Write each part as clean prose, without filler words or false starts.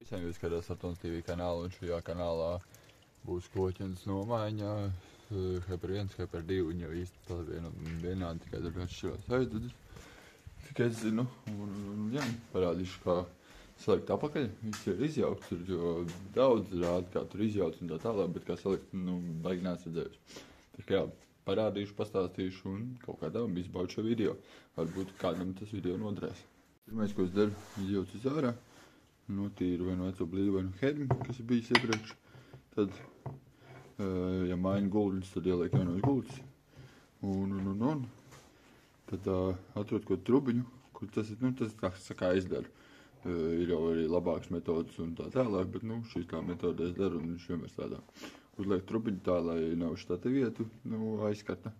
Visiem jūs skatās Satons TV kanālu, un šajā kanālā būs koķenes nomaiņā. Hyper 1, Hyper 2, viņi jau īsti tā vienādi, tikai tur atšķirās aizdedzes. Cik es zinu, un jā, parādīšu, kā salikt apakaļ. Viss ir izjaukts, tur jo daudz rāda, kā tur izjaukts un tā tālāk, bet kā salikt, baigi neesmu redzējuši. Tā kā jā, parādīšu, pastāstīšu un kaut kādām izbaudu šo video. Varbūt kādam tas video noderēs. Pirmais, ko es daru, izjaucu uz ārā. Notīru vai no veco blīvu vai no hermi, kas ir bijis iepriekš. Tad, ja maina gulģus, tad ieliek jaunos gulģus. Un. Tad atrod kaut trubiņu, kur tas ir, tas kā es daru. Ir jau arī labāks metodas un tā tālāk, bet, šī tā metode es daru un viņš vienmēr strādā. Uzliek trubiņu tā, lai nav štāta vietu, aizskata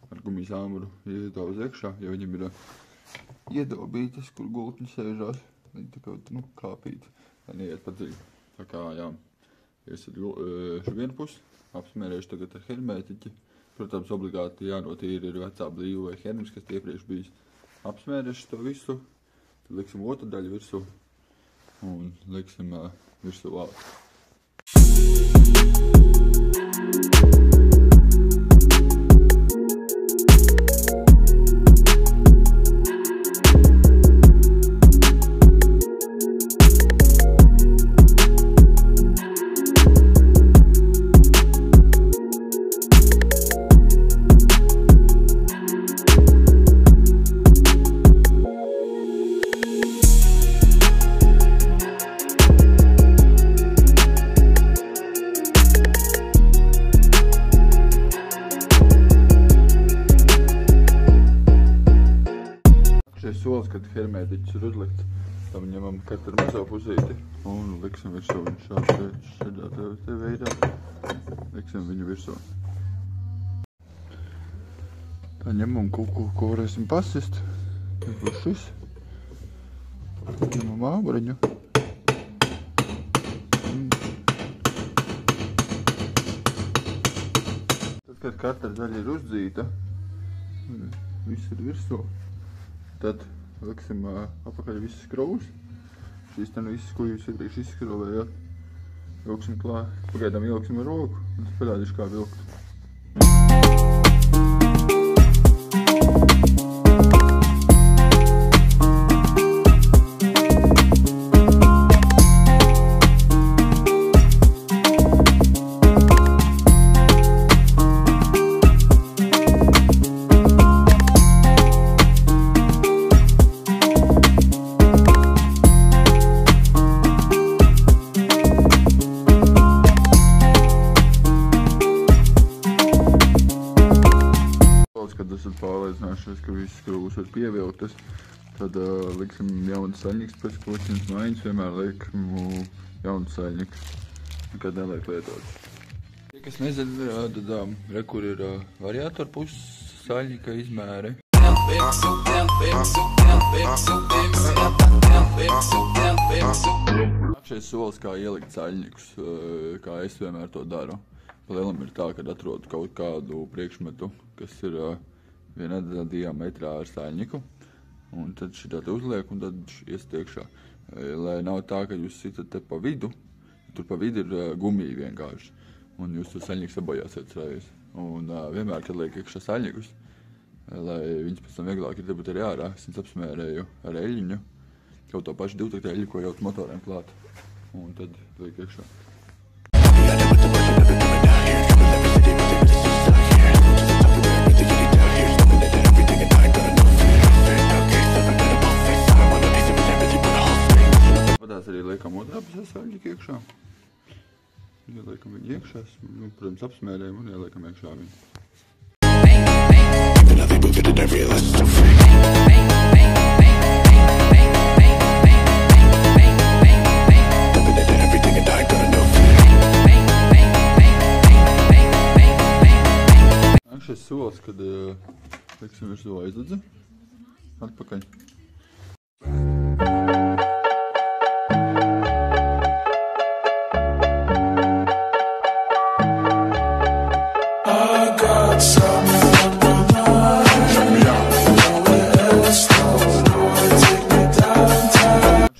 ar gumijas āmuru iedauz iekšā, ja viņam ir iedobītas, kur gultņi sēžās. Viņi tā kā, kāpīti, lai neiet pa dziļu. Tā kā, jā, iesat šo vienu pusi, apsmērēšu tagad ar hermētiķi. Protams, obligāti jānotīra ir vecā blīva vai hermis, kas iepriekš bijis. Apsmērēšu to visu, tad liksim otru daļu virsū un liksim virsū vālu. Solis, kad hermētiķis ir uzlikts, tam ņemam katru mazo pusīti un liksim virsū viņu šādā veidā. Liksim viņu virsū. Tā ņemam kaut ko varēsim pasist. Tas būs šis. Ņemam āburiņu. Tad, kad katra daļa ir uzdzīta, viss ir virsū. Tad liksim apakaļ visas skrūvus. Šīs te visas, ko jūs iepriekš izskrovējāt. Vilksim klāt. Pagaidām ieliksim ar roku un tad parādīšu, kā vilkt. Kad esat pārliecinājušies, ka visas skrūvas ir pievilktas, tad liksim jaunu saļņiks pēc koķenes maiņas, vienmēr liekam jaunu saļņiku, nekad neliek lietots. Ja kas nezina, tad rekur ir variātoru puses saļņika izmēri. Šeit solis, kā ielikt saļņikus, kā es vienmēr to daru. Palielam ir tā, kad atrodu kaut kādu priekšmetu, kas ir vienā diametrā ar saļņiku, un tad šitā te uzliek un tad iesat iekšā. Lai nav tā, ka jūs sitat te pa vidu, tur pa vidu ir gumija vienkārši, un jūs tur saļņiku sabojāsiet reiz. Un vienmēr, kad liek iekšā saļņikus, lai viņas pēc tam vieglāk ir dabūt arī ārā, es viņas apsmērēju ar eļļiņu, kaut to pašu divtaktu eļļu, ko jaut motoriem klāt, un tad liek iekšā. Padās arī liekam otrā pusē saļņiku iekšā. Ieliekam viņu iekšā, protams, apsmērējam un ieliekam iekšā viņu. Šis solis, kad liksim virsū aizdedzi, atpakaļ.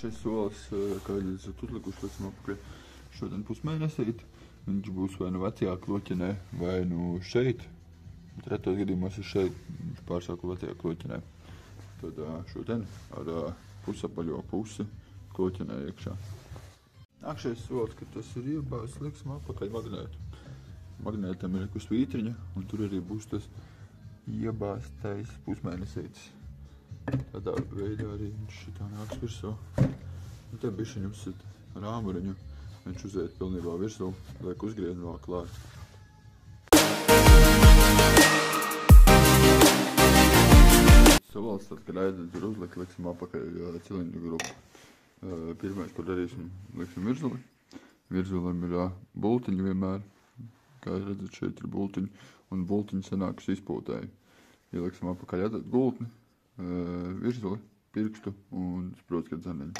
Šis solis, kad esat uzlikuši liksim apakaļ. Šodien pusmēnesīt. Viņš būs vai nu vecajā kloķenē, vai nu šeit. Bet retos gadījumos ir šeit, viņš pārsāku vecajā kloķenē. Tad šodien ar pusapaļo pusi kloķenē iekšā. Nākšais solis, ka tas ir iebāzts, liksim apakaļ magnētu. Magnētam ir uz svītriņa, un tur arī būs tas iebāztais pusmēnesītis. Tādā veidā arī viņš šitā nāks virsū. Un te bišķiņ uzsit ar āmuriņu. Viņš uziet pilnībā virsū, liek uzgriezt vēl klāt. Savals, tad, kad aizdedz ir uzlikt, liksim apakaļ cilindru grupu. Pirmais, ko darīsim, liksim virzuli. Virzulim ir bultiņi vienmēr. Kā redzat, šeit ir bultiņi, un bultiņi sanāks izpūtēji. Ieliksim apakaļ atdēt gultni, virzuli, pirkstu un sprotskatu zaneņu.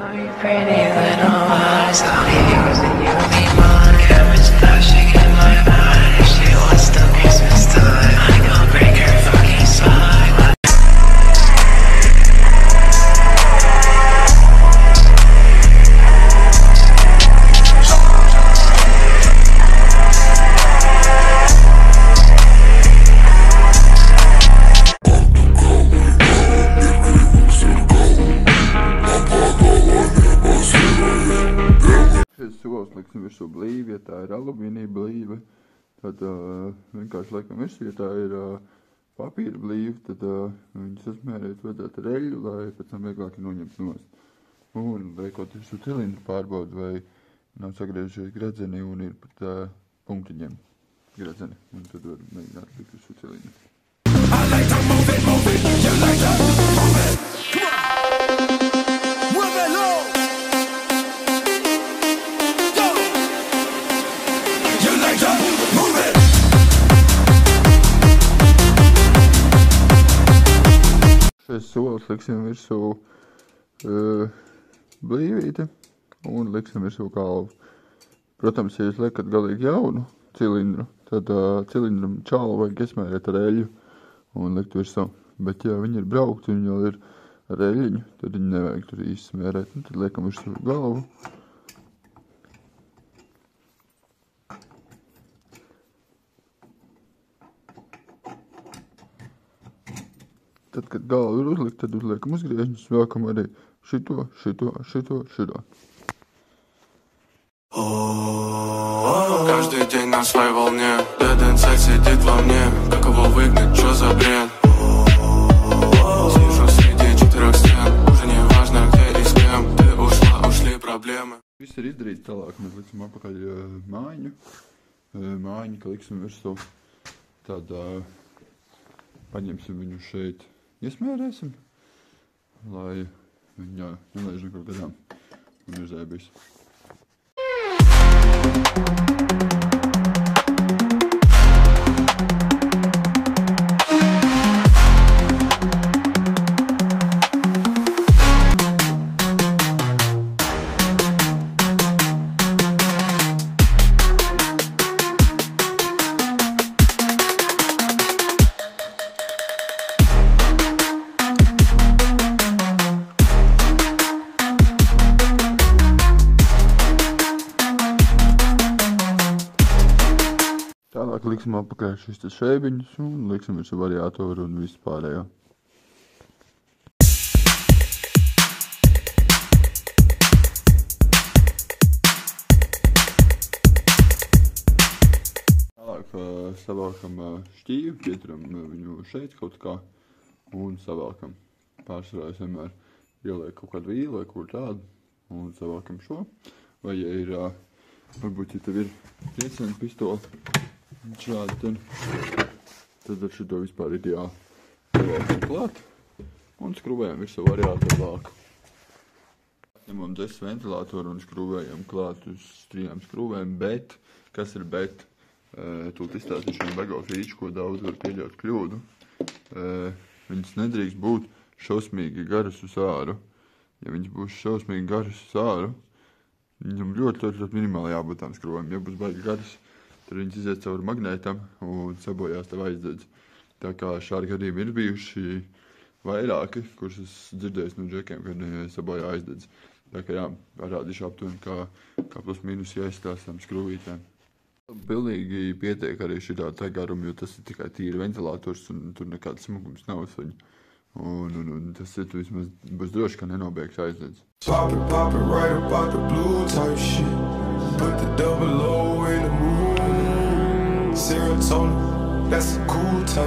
Are you pretty little eyes? I'll be yours and you'll be mine. Cameras flashing in my mind. If she wants till Christmas time, I go break her fucking spine. Solis liksim virsū blīvi, ja tā ir alumīnija blīve, tad vienkārši liekam virsū, ja tā ir papīra blīve, tad viņu sasmērēt vajadzētu ar eļļu, lai pēc tam vieglāk noņemt nost. Un liekot virsū cilindru pārbaudu, vai nav sagriežies gredzeni un ir pat punktiņiem gredzeni, un tad var mēģināt likt virsū cilindru. I like to move it, you like to move it. Come on! Move it low! Go! You like to move it! Šais solis liksim virsū blīvīti un liksim virsū galvu. Protams, ja jūs liekat galīgi jaunu cilindru, tad cilindram čālu vajag iesmērēt ar eļļu un likt virsū. Bet, ja viņi ir braukti un viņi vēl ir ar eļļiņu, tad viņi nevajag tur īsti smērēt. Un tad liekam virsū galvu. Tad, kad galva ir uzlikt, tad uzliekam uzgriežņus, vēlkam arī šito. Каждый день на своей волне. Dead inside сидит во мне. Как его выгнать, что за бред? Сижу среди четырех стен. Уже не важно, где и с кем. Ты ушла, ушли проблемы. Viss ir izdarīts tālāk, mēs liksim apakaļ mājiņu, ka liksim virsū. Tad paņemsim viņu šeit, iesmērēsim, lai viņa nelaiž nekur gadām un ir zēbīs. Tālāk liksim apakaļ šis šeibiņus un liksim virsū variātoru un visu pārējo. Tālāk savākam šķīvi, pieturam viņu šeit kaut kā un savākam. Pārsvarā es vienmēr ielieku kaut kādu vīlu vai kaut tādu un savākam šo. Vai ja ir, varbūt, ja tev ir piecēna pistola, šādi tad ar šito vispār ideāli savākam klāt un skrūvējam virsū variātoru lāku. Ņemam 10 ventilātoru un skrūvējam klāt uz 3 skrūvēm, bet, kas ir bet? Tūlīt izstāstīšu vienu bego fīču, ko daudz var pieļaut kļūdu. Viņas nedrīkst būt šausmīgi garas uz āru. Ja viņas būs šausmīgi garas uz āru, viņam ļoti minimāli jābūt tām skrūvēm. Ja būs baigi garas, tad viņas iziet cauri magnētam un sabojās tev aizdedz. Tā kā šādi gadījumi ir bijuši vairāki, kurus es dzirdēju no džekiem, kad sabojā aizdedz. Tā kā jā, parādīšu aptuveni, kā plus mīnus jāizstāstām skrūvītēm. Pilnīgi pietiek arī šitā tā garuma, jo tas ir tikai tīri ventilators un tur nekāds smukums nav uz viņu. Un tas ir vismaz būs droši, ka nenobēgs aizdedz. Pop it right about the blue type shit. Put the double O in the moon. Serotonin, that's a cool type.